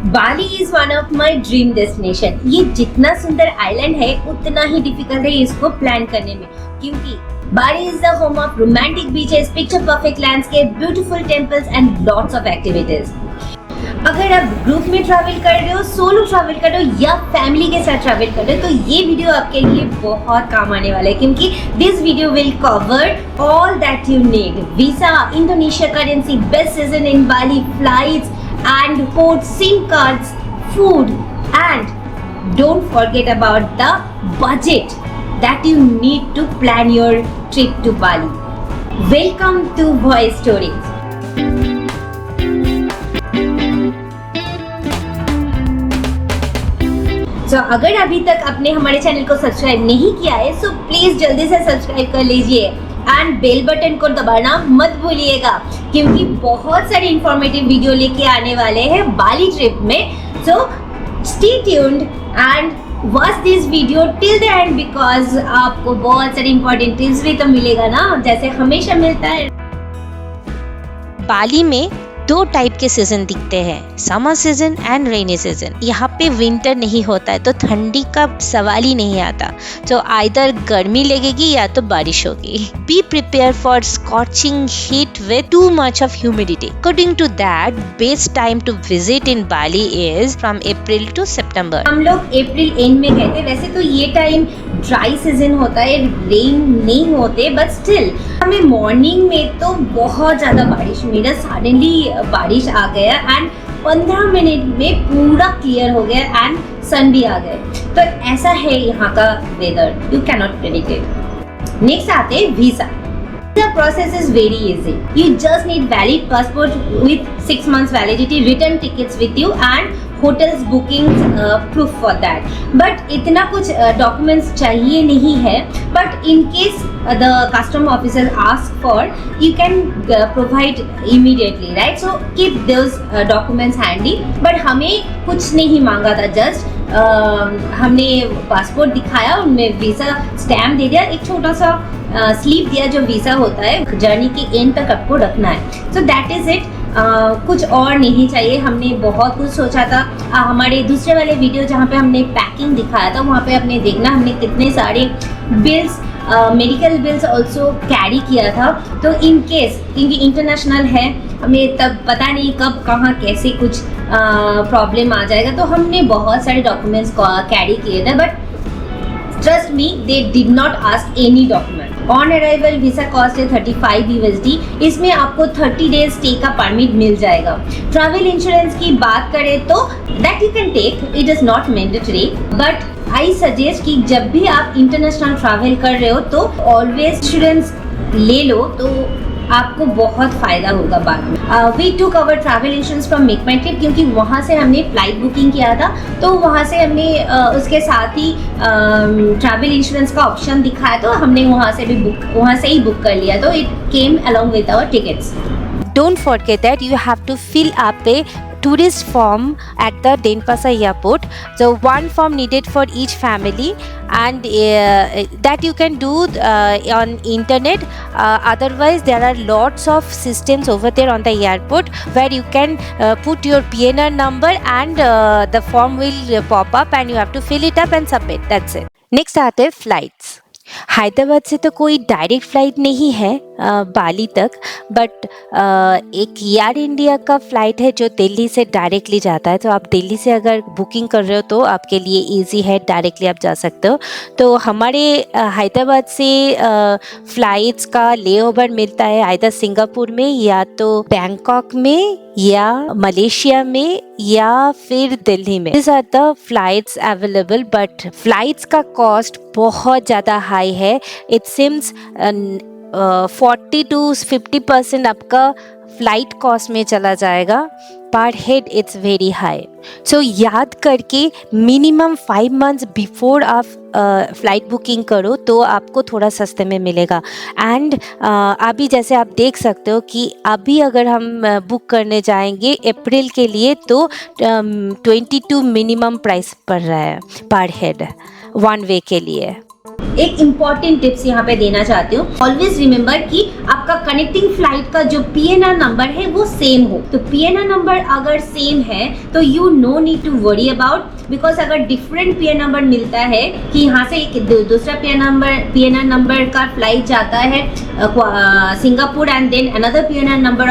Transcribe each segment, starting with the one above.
Bali is one of my dream destination. ये जितना सुंदर आइलैंड है उतना ही डिफिकल्ट है इसको प्लान करने में, क्योंकि बाली is the home of romantic beaches, picture perfect landscape, beautiful temples and lots of activities. अगर आप ग्रुप में ट्रैवल कर रहे हो, सोलो ट्रैवल कर रहे हो या फैमिली के साथ ट्रैवल कर रहे हो, तो ये वीडियो आपके लिए बहुत काम आने वाला है, क्योंकि this video will cover all that you need. Visa, Indonesia currency, best season in Bali, flights and port, SIM cards, food and don't forget about the budget that you need to plan your trip to Bali. Welcome to Voice Stories. So, अगर अभी तक आपने हमारे channel को subscribe नहीं किया है, so please जल्दी से सब्सक्राइब कर लीजिए एंड बेल बटन को दबाना मत भूलिएगा, क्योंकि बहुत सारे इंफॉर्मेटिव वीडियो लेके आने वाले हैं बाली ट्रिप में। So stay tuned and watch this video till the end, because आपको बहुत सारे इंपॉर्टेंट टिप्स भी तो मिलेगा ना, जैसे हमेशा मिलता है। बाली में दो टाइप के सीजन दिखते हैं, summer season and rainy season. यहाँ पे विंटर नहीं होता है, तो ठंडी का सवाल ही नहीं आता। तो आइदर गर्मी लगेगी या तो बारिश होगी। Be prepare for scorching heat with too much of humidity. According to that, best time to visit in Bali is from April to September. हम लोग अप्रैल एंड में गए थे, वैसे तो ये टाइम ड्राई सीजन होता है, रेन नहीं होते, बट स्टिल हमें मॉर्निंग में तो बहुत ज्यादा बारिश मिला। सडनली बारिश आ गया एंड 15 मिनट में पूरा क्लियर हो गया एंड सन भी आ गए। तो ऐसा है यहाँ का weather, you cannot predict it. Next आते हैं visa. The process is very easy. You just need valid passport with 6 months validity, return tickets with you and hotels bookings proof for that. But इतना कुछ documents चाहिए नहीं है. But in case the custom officer ask for, you can provide immediately, right? So keep those documents handy. But हमें कुछ नहीं मांगा था, just हमने पासपोर्ट दिखाया, उनमें वीज़ा स्टैम्प दे दिया, एक छोटा सा स्लीप दिया जो वीज़ा होता है, जर्नी के एंड तक आपको रखना है। So that is it. कुछ और नहीं चाहिए। हमने बहुत कुछ सोचा था। हमारे दूसरे वाले वीडियो जहाँ पे हमने पैकिंग दिखाया था, वहाँ पे आपने देखना हमने कितने सारे bills, medical bills also carry किया था। तो इन केस, क्योंकि इंटरनेशनल है, हमें तब पता नहीं कब कहाँ कैसे कुछ प्रॉब्लम आ जाएगा, तो हमने बहुत सारे डॉक्यूमेंट्स कैरी किए थे। But trust me, they did not ask any document. On arrival visa cost है 35 USD। इसमें आपको 30 डेज स्टे का परमिट मिल जाएगा। ट्रैवल इंश्योरेंस की बात करें तो that you can take, it is not mandatory, but I suggest कि जब भी आप इंटरनेशनल ट्रैवल कर रहे हो तो ऑलवेज इंश्योरेंस ले लो, तो आपको बहुत फ़ायदा होगा बाद में। We too cover travel insurance from Make My Trip, क्योंकि वहाँ से हमने फ़्लाइट बुकिंग किया था, तो वहाँ से हमने उसके साथ ही ट्रैवल इंश्योरेंस का ऑप्शन दिखाया, तो हमने वहाँ से ही बुक कर लिया, तो it came along with our tickets. Don't forget that you have to fill up a tourist form at the Denpasar airport. So one form needed for each family, and that you can do on internet. Otherwise, there are lots of systems over there on the airport where you can put your PNR number and the form will pop up and you have to fill it up and submit. That's it. Next आते हैं flights. Hyderabad से तो कोई direct flight नहीं है बाली तक, but एक air India का फ़्लाइट है जो दिल्ली से डायरेक्टली जाता है। तो आप दिल्ली से अगर बुकिंग कर रहे हो तो आपके लिए इजी है, डायरेक्टली आप जा सकते हो। तो हमारे हैदराबाद से फ़्लाइट्स का लेओवर मिलता है आइदर सिंगापुर में या तो बैंकॉक में या मलेशिया में या फिर दिल्ली में। This are the flights available, but flights का कॉस्ट बहुत ज़्यादा हाई है। इट सिम्स 40 to 50% आपका फ्लाइट कॉस्ट में चला जाएगा। पर हेड इट्स वेरी हाई। सो याद करके मिनिमम 5 months बिफोर आप फ्लाइट बुकिंग करो तो आपको थोड़ा सस्ते में मिलेगा। एंड अभी जैसे आप देख सकते हो कि अभी अगर हम बुक करने जाएंगे अप्रैल के लिए तो 22 मिनिमम प्राइस पड़ रहा है पर हेड वन वे के लिए। एक इम्पॉर्टेंट टिप्स यहाँ पे देना चाहती हूँ। ऑलवेज रिमेंबर कि आपका कनेक्टिंग फ्लाइट का जो PNR नंबर है वो सेम हो। तो PNR नंबर अगर सेम है तो you no need to worry about, because अगर डिफरेंट PNR नंबर मिलता है कि यहाँ से एक दूसरा PNR नंबर का फ्लाइट जाता है Singapore and then another PNR number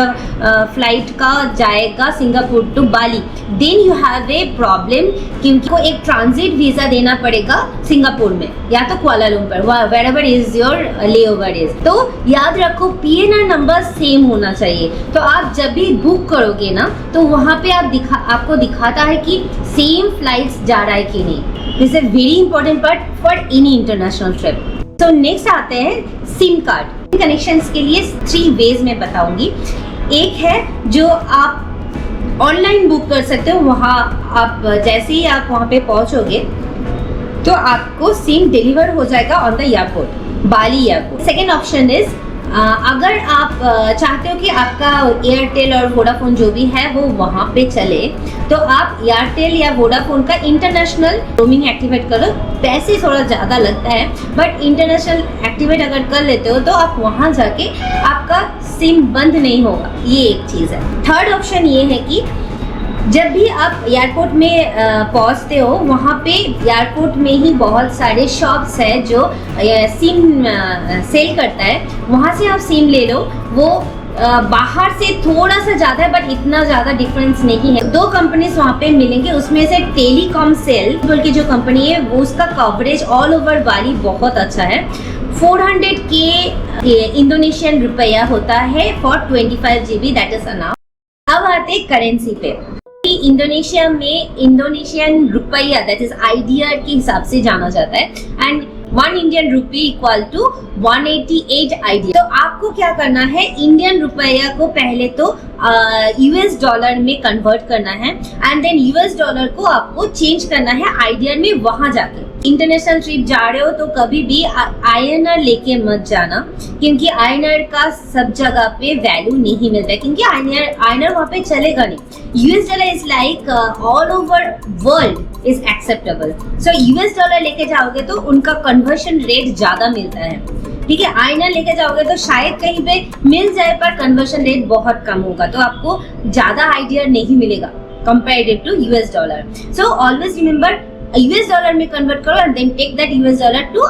flight का जाएगा Singapore to Bali, then you have a problem, क्योंकि को एक ट्रांजिट वीजा देना पड़ेगा सिंगापुर में या तो Kuala Lumpur, wherever is your layover is. तो याद रखो PNR नंबर सेम होना चाहिए। तो आप जब भी बुक करोगे ना तो वहाँ पे आपको दिखाता है कि सेम फ्लाइट्स जा रहा है कि नहीं। This is very important part for any international trip. तो नेक्स्ट आते हैं सिम कार्ड कनेक्शंस के लिए 3 वेज में बताऊंगी। एक है जो आप ऑनलाइन बुक कर सकते हो, वहाँ आप जैसे ही आप वहाँ पे पहुँचोगे तो आपको सिम डिलीवर हो जाएगा on the airport, Bali airport. Second option is अगर आप चाहते हो कि आपका एयरटेल और वोडाफोन जो भी है वो वहाँ पे चले, तो आप एयरटेल या वोडाफोन का इंटरनेशनल रोमिंग एक्टिवेट करो। पैसे थोड़ा ज़्यादा लगता है बट इंटरनेशनल एक्टिवेट अगर कर लेते हो तो आप वहाँ जाके आपका सिम बंद नहीं होगा, ये एक चीज़ है। थर्ड ऑप्शन ये है कि जब भी आप एयरपोर्ट में पहुंचते हो, वहाँ पे एयरपोर्ट में ही बहुत सारे शॉप्स है जो सिम सेल करता है, वहाँ से आप सिम ले लो। वो बाहर से थोड़ा सा ज़्यादा है बट इतना ज़्यादा डिफरेंस नहीं है। 2 कंपनीज वहाँ पे मिलेंगे, उसमें से टेलीकॉम सेल बोल के जो कंपनी है वो उसका कवरेज ऑल ओवर बाली बहुत अच्छा है। 400K इंडोनेशियन रुपया होता है फॉर 25 GB, दैट इज अनाफ। अब आते करेंसी पे। इंडोनेशिया में Indonesian rupiah that is IDR के हिसाब से जाना जाता है and 1 Indian rupee equal to 188 IDR। तो आपको क्या करना है, इंडियन रुपया को पहले तो US डॉलर में कन्वर्ट करना है एंड देन US डॉलर को आपको चेंज करना है IDR में। वहां जाके इंटरनेशनल ट्रिप जा रहे हो तो कभी भी INR लेके मत जाना, क्योंकि INR का सब जगह पे वैल्यू नहीं मिलता है, क्योंकि INR वहाँ पे चलेगा नहीं। US dollar is like all over world is acceptable. So US dollar लेके जाओगे तो उनका कन्वर्शन रेट ज्यादा मिलता है, ठीक है। INR लेके जाओगे तो शायद कहीं पे मिल जाए पर कन्वर्शन रेट बहुत कम होगा, तो आपको ज्यादा IDR नहीं मिलेगा comparative to US dollar. So always remember US dollar में कन्वर्ट करो and then take that US dollar to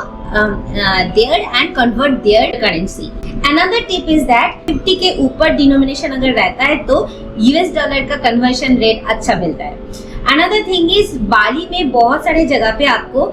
there and convert their currency. Another tip is that 50 के ऊपर डिनोमिनेशन अगर रहता है तो US डॉलर का कन्वर्शन रेट अच्छा मिलता है। अनदर थिंग इज बाली में बहुत सारे जगह पे आपको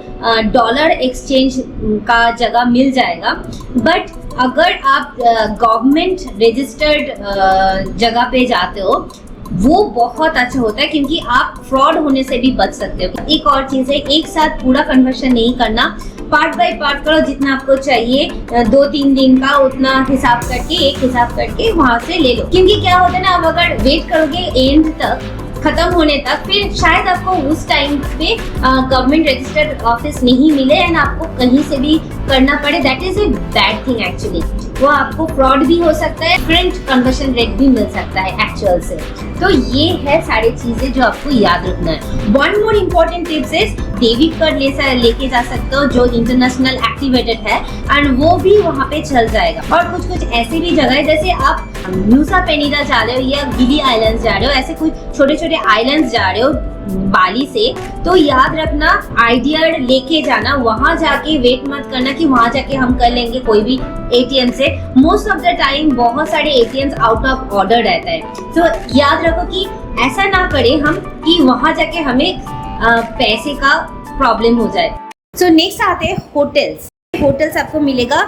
डॉलर एक्सचेंज का जगह मिल जाएगा, बट अगर आप गवर्नमेंट रजिस्टर्ड जगह पे जाते हो वो बहुत अच्छा होता है, क्योंकि आप फ्रॉड होने से भी बच सकते हो। एक और चीज़ है, एक साथ पूरा कन्वर्शन नहीं करना, पार्ट बाय पार्ट करो। जितना आपको चाहिए 2-3 दिन का उतना हिसाब करके, एक हिसाब करके वहां से ले लो। क्योंकि क्या होता है ना, आप अगर वेट करोगे एंड तक खत्म होने तक, फिर शायद आपको उस टाइम पे गवर्नमेंट रजिस्टर्ड ऑफिस नहीं मिले एंड आपको कहीं से भी करना पड़े। That is a bad thing actually. वो आपको फ्रॉड भी हो सकता है, डिफरेंट कन्वर्शन रेट भी मिल सकता है एक्चुअल से। तो ये है सारी चीजें जो आपको याद रखना है। One more important tips is debit card लेके जा सकते हो जो इंटरनेशनल एक्टिवेटेड है एंड वो भी वहाँ पे चल जाएगा। और कुछ ऐसी भी जगह है, जैसे आप न्यूसा पेनिदा जा रहे हो या गिली आइलैंड्स जा रहे हो, ऐसे कुछ छोटे छोटे आइलैंड्स जा रहे हो बाली से, तो याद रखना IDR लेके जाना। वहां जाके वेट मत करना कि वहां जाके हम कर लेंगे कोई भी ATM से। मोस्ट ऑफ द टाइम बहुत सारे ATMs आउट ऑफ ऑर्डर रहता है, तो याद रखो कि ऐसा ना करें हम कि वहां जाके हमें पैसे का प्रॉब्लम हो जाए। सो नेक्स्ट आते हैं होटल्स। होटल्स आपको मिलेगा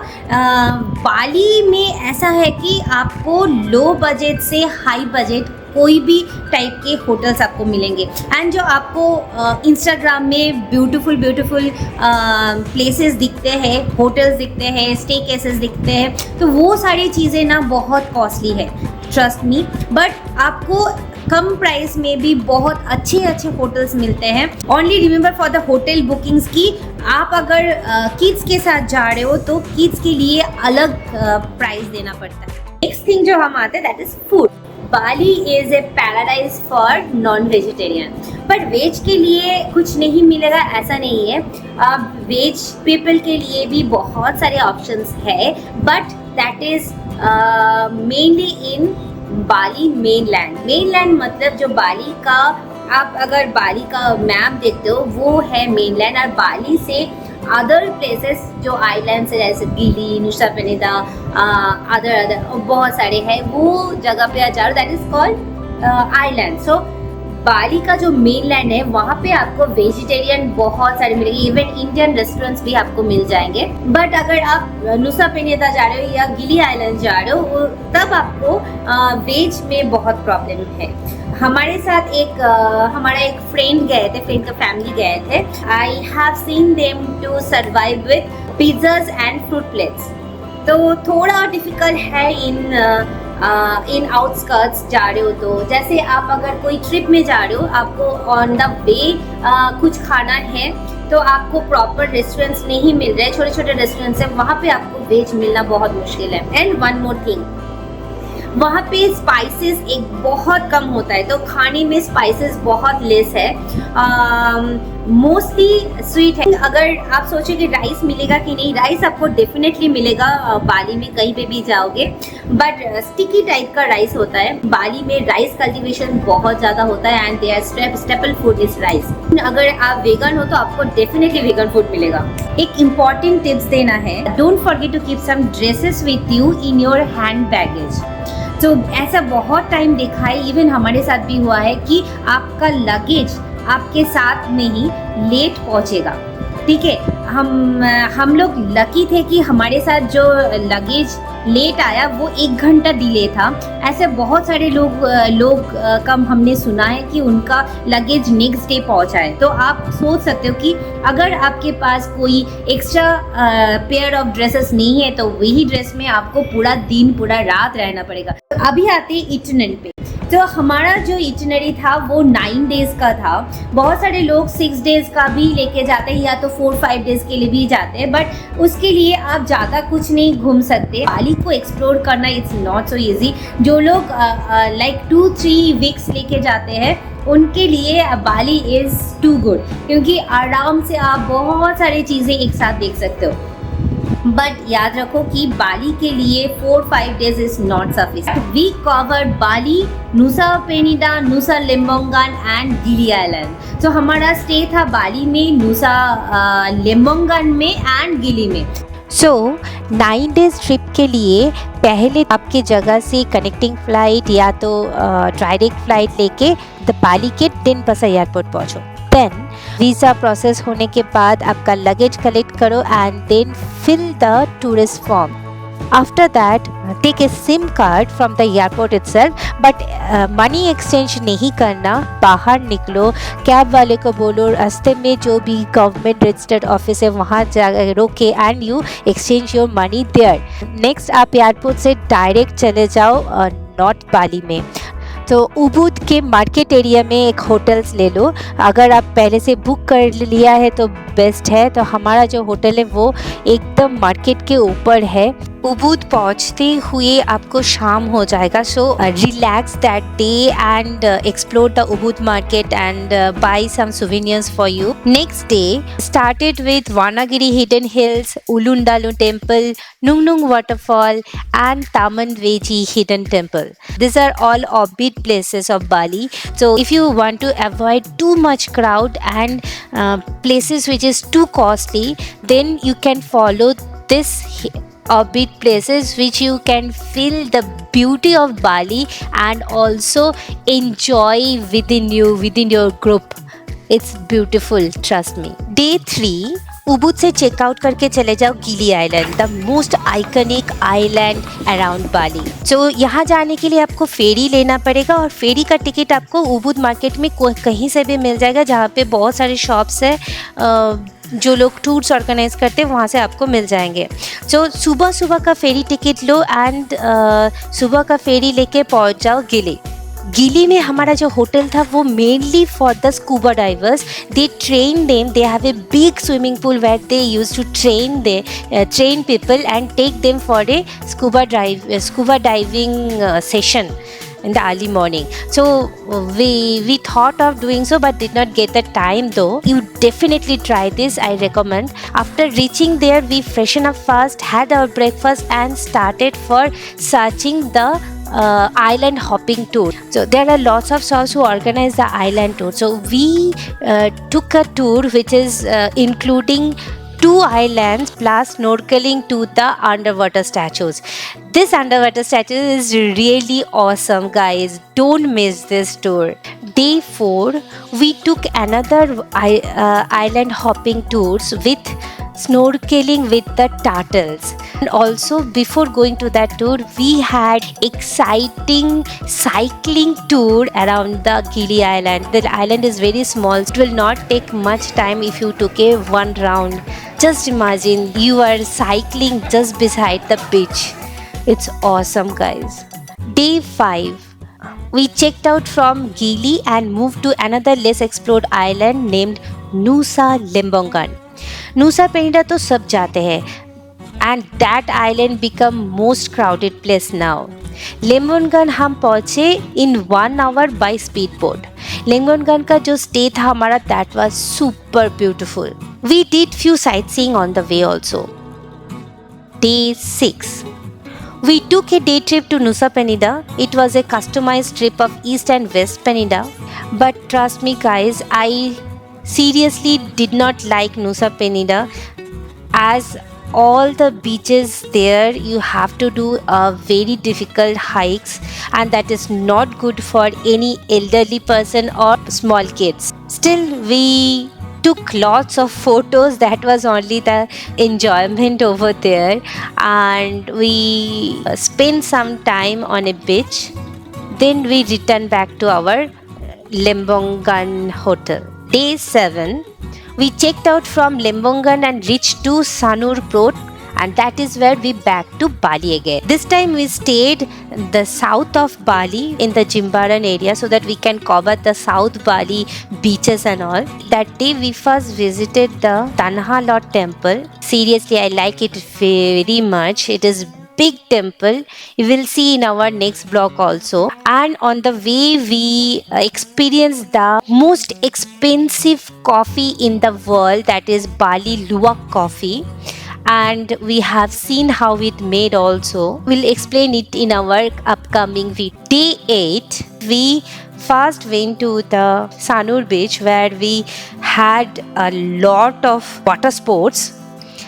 बाली में ऐसा है कि आपको लो बजट से हाई बजट कोई भी टाइप के होटल्स आपको मिलेंगे एंड जो आपको इंस्टाग्राम में ब्यूटीफुल प्लेसेस दिखते हैं, होटल्स दिखते हैं, स्टे केसेस दिखते हैं, तो वो सारी चीज़ें ना बहुत कॉस्टली है, ट्रस्ट मी। बट आपको कम प्राइस में भी बहुत अच्छे होटल्स मिलते हैं। Only remember for the hotel bookings की आप अगर किड्स के साथ जा रहे हो तो किड्स के लिए अलग प्राइस देना पड़ता है। नेक्स्ट थिंग जो हम आते हैं that is food. Bali is a paradise for non vegetarian, but veg के लिए कुछ नहीं मिलेगा ऐसा नहीं है। वेज पीपल के लिए भी बहुत सारे ऑप्शंस है, but that is mainly in Bali mainland. Mainland मतलब जो बाली का, आप अगर बाली का मैप देखते हो वो है मेनलैंड, और बाली से अदर प्लेसेस जो आइलैंड्स है जैसे गिली, नुसा पेनिदा, अदर बहुत सारे हैं, वो जगह पे आ जाओ, दैट इज कॉल्ड आइलैंड। सो बाली का जो मेनलैंड है वहाँ पे आपको वेजिटेरियन बहुत सारे मिलेंगे, इवन इंडियन रेस्टोरेंट्स भी आपको मिल जाएंगे। बट अगर आप नुसा पेनिदा जा रहे हो या गिली आइलैंड जा रहे हो तब आपको वेज में बहुत प्रॉब्लम है। हमारे साथ हमारा एक फ्रेंड गए थे, फ्रेंड का फैमिली गए थे। I have seen them to survive with pizzas and fruit plates, तो थोड़ा डिफिकल्ट है इन आउटस्कर्ट्स जा रहे हो तो। जैसे आप अगर कोई ट्रिप में जा रहे हो, आपको ऑन द वे कुछ खाना है तो आपको प्रॉपर रेस्टोरेंट्स नहीं मिल रहे, छोटे छोटे रेस्टोरेंट्स हैं, वहाँ पे आपको वेज मिलना बहुत मुश्किल है। एंड वन मोर थिंग, वहाँ पे स्पाइसेस एक बहुत कम होता है, तो खाने में स्पाइसेस बहुत लेस है, मोस्टली स्वीट है। अगर आप सोचो कि राइस मिलेगा कि नहीं, राइस आपको डेफिनेटली मिलेगा बाली में कहीं पे भी जाओगे, बट स्टिकी टाइप का राइस होता है। बाली में राइस कल्टीवेशन बहुत ज़्यादा होता है and their staple food is rice. अगर आप वेगन हो तो आपको डेफिनेटली वेगन फूड मिलेगा। एक इम्पॉर्टेंट टिप्स देना है, don't forget to keep some dresses with you in your hand baggage. तो ऐसा बहुत टाइम देखा है, इवन हमारे साथ भी हुआ है कि आपका लगेज आपके साथ में ही लेट पहुंचेगा। ठीक है, हम लोग लकी थे कि हमारे साथ जो लगेज लेट आया वो 1 घंटा डिले था। ऐसे बहुत सारे लोग कम हमने सुना है कि उनका लगेज नेक्स्ट डे पहुंचा है। तो आप सोच सकते हो कि अगर आपके पास कोई एक्स्ट्रा पेयर ऑफ ड्रेसेस नहीं है तो वही ड्रेस में आपको पूरा दिन पूरा रात रहना पड़ेगा। अभी आते हैं इटिनरी पे। तो हमारा जो इटिनरी था वो 9 डेज़ का था। बहुत सारे लोग 6 डेज़ का भी लेके जाते हैं या तो 4-5 डेज़ के लिए भी जाते हैं, बट उसके लिए आप ज़्यादा कुछ नहीं घूम सकते। बाली को एक्सप्लोर करना इट्स नॉट सो इजी। जो लोग लाइक 2-3 वीक्स लेके जाते हैं उनके लिए बाली इज़ टू गुड, क्योंकि आराम से आप बहुत सारी चीज़ें एक साथ देख सकते हो। बट याद रखो कि बाली के लिए 4-5 days is not sufficient. We covered Bali, Nusa Penida, Nusa Lembongan and Gili island. तो हमारा स्टे था बाली में, नुसा लिम्बोंगन में एंड गिली में। सो 9 डेज ट्रिप के लिए पहले आपकी जगह से कनेक्टिंग फ्लाइट या तो डायरेक्ट फ्लाइट लेके द बाली के डेनपासा एयरपोर्ट पहुँचो। देन वीज़ा प्रोसेस होने के बाद आपका लगेज कलेक्ट करो and then fill the tourist form. After that take a SIM card from the airport itself, but money exchange नहीं करना। बाहर निकलो, कैब वाले को बोलो रास्ते में जो भी गवर्नमेंट रजिस्टर्ड ऑफिस है वहाँ जा रोके and you exchange your money there. Next आप एयरपोर्ट से डायरेक्ट चले जाओ नॉर्थ बाली में। तो उबुद के मार्केट एरिया में एक होटल्स ले लो। अगर आप पहले से बुक कर लिया है तो बेस्ट है। तो हमारा जो होटल है वो एकदम मार्केट के ऊपर है। उबुद पहुंचते हुए आपको शाम हो जाएगा। So relax that day and explore the Ubud market and buy some souvenirs for you. Next day started with Vanagiri Hidden Hills, Ulundalu Temple, Nungnung Waterfall and Tamanveji Hidden Temple. These are all offbeat places of Bali. So if you want to avoid too much crowd and places which is too costly, then you can follow this offbeat places which you can feel the beauty of Bali and also enjoy within your group. It's beautiful, trust me. Day 3 Ubud से checkout करके चले जाओ Gili island, the most iconic island around Bali. तो यहाँ जाने के लिए आपको फेरी लेना पड़ेगा और फेरी का टिकट आपको उबुद मार्केट में कहीं से भी मिल जाएगा, जहाँ पे बहुत सारे शॉप्स है जो लोग टूर्स ऑर्गेनाइज करते हैं वहाँ से आपको मिल जाएंगे। तो सुबह सुबह का फेरी टिकट लो एंड सुबह का फेरी लेके पहुँच जाओ गिली। गिली में हमारा जो होटल था वो mainly for the scuba divers. They train them, they have a big swimming pool where they use to train people and take them for a scuba diving session. in the early morning. So we thought of doing so but did not get the time though. You definitely try this, I recommend. After reaching there, we freshen up first, had our breakfast and started for searching the island hopping tour. So there are lots of stalls who organize the island tour. So we took a tour which is including 2 islands plus snorkeling to the underwater statues. This underwater statue is really awesome, guys. Don't miss this tour. Day 4, we took another island hopping tours with snorkeling with the turtles. And also before going to that tour, we had exciting cycling tour around the Gili Island. The island is very small. It will not take much time if you took a one round. Just imagine you are cycling just beside the beach. It's awesome, guys. Day 5, we checked out from Gili and moved to another less explored island named Nusa Lembongan. Nusa Penida तो सब जाते हैं and that island become most crowded place now. लेम्बोनगन हम पहुँचे in 1 hour by speedboat. लेम्बोनगन का जो stay था हमारा that was super beautiful. We did few sightseeing on the way also. Day 6. We took a day trip to Nusa Penida. It was a customized trip of East and West Penida. But trust me guys, I seriously did not like Nusa Penida as all the beaches there you have to do a very difficult hikes and that is not good for any elderly person or small kids. Still we took lots of photos. That was only the enjoyment over there, and we spent some time on a beach. Then we returned back to our Lembongan hotel. Day 7, we checked out from Lembongan and reached to Sanur Port, and that is where we back to Bali again. This time we stayed the south of Bali in the Jimbaran area so that we can cover the South Bali beaches and all. That day we first visited the Tanha Lot temple. Seriously, I like it very much. It is big temple. You will see in our next vlog also. And on the way we experienced the most expensive coffee in the world, that is Bali Luwak coffee. And we have seen how it made also. We'll explain it in our upcoming video. Day 8, we first went to the Sanur beach where we had a lot of water sports.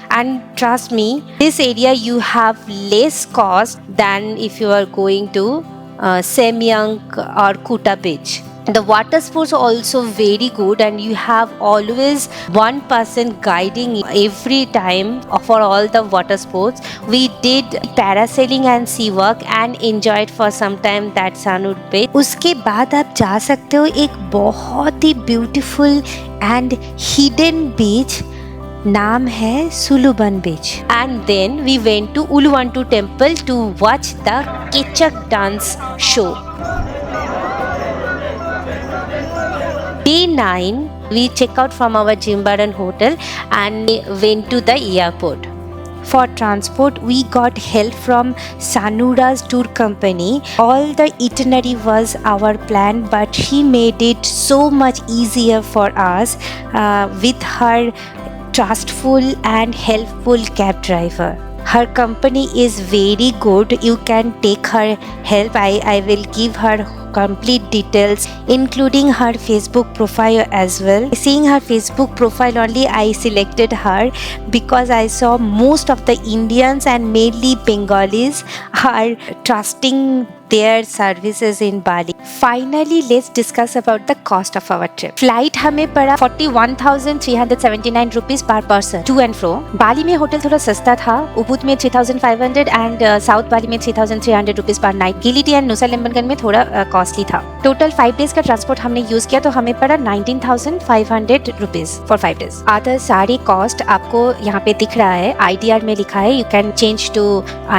And trust me, this area you have less cost than if you are going to Semyang or Kuta beach. The water sports are also very good and you have always one person guiding every time for all the water sports. We did parasailing and sea work and enjoyed for some time that Sanur beach. उसके बाद आप जा सकते हो एक बहुत ही beautiful and hidden beach. नाम है सुलुबन बीच. And then we went to Uluwatu temple to watch the Kechak dance show. Day 9, we check out from our Jimbaran hotel and went to the airport. For transport, we got help from Sanura's tour company. All the itinerary was our plan, but she made it so much easier for us with her trustful and helpful cab driver. Her company is very good. You can take her help. I will give her complete details including her Facebook profile as well. Seeing her Facebook profile only, I selected her because I saw most of the Indians and mainly Bengalis are trusting their services in Bali. Finally, let's discuss about the cost of our trip. Flight हमें पड़ा 41,379 rupees per person to and fro. बाली में hotel थोड़ा सस्ता था. Ubud में 3,500 and south बाली में 3,300 rupees per night. Gili T and Nusa Lembongan में थोड़ा कॉस्टली था. टोटल 5 days का ट्रांसपोर्ट हमने यूज किया तो हमें पड़ा 19,500 rupees for 5 days. अदर सारी कॉस्ट आपको यहाँ पे दिख रहा है. IDR में लिखा है. You can change to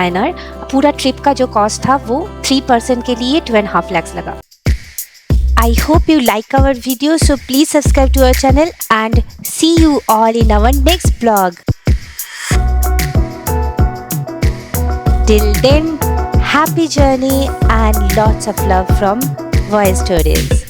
INR. पूरा ट्रिप का जो कॉस्ट था वो 3% के लिए 2.5 lakhs लगा. I hope you like our video, so please subscribe to our channel and see you all in our next vlog. Till then, happy journey and lots of love from Voice Stories.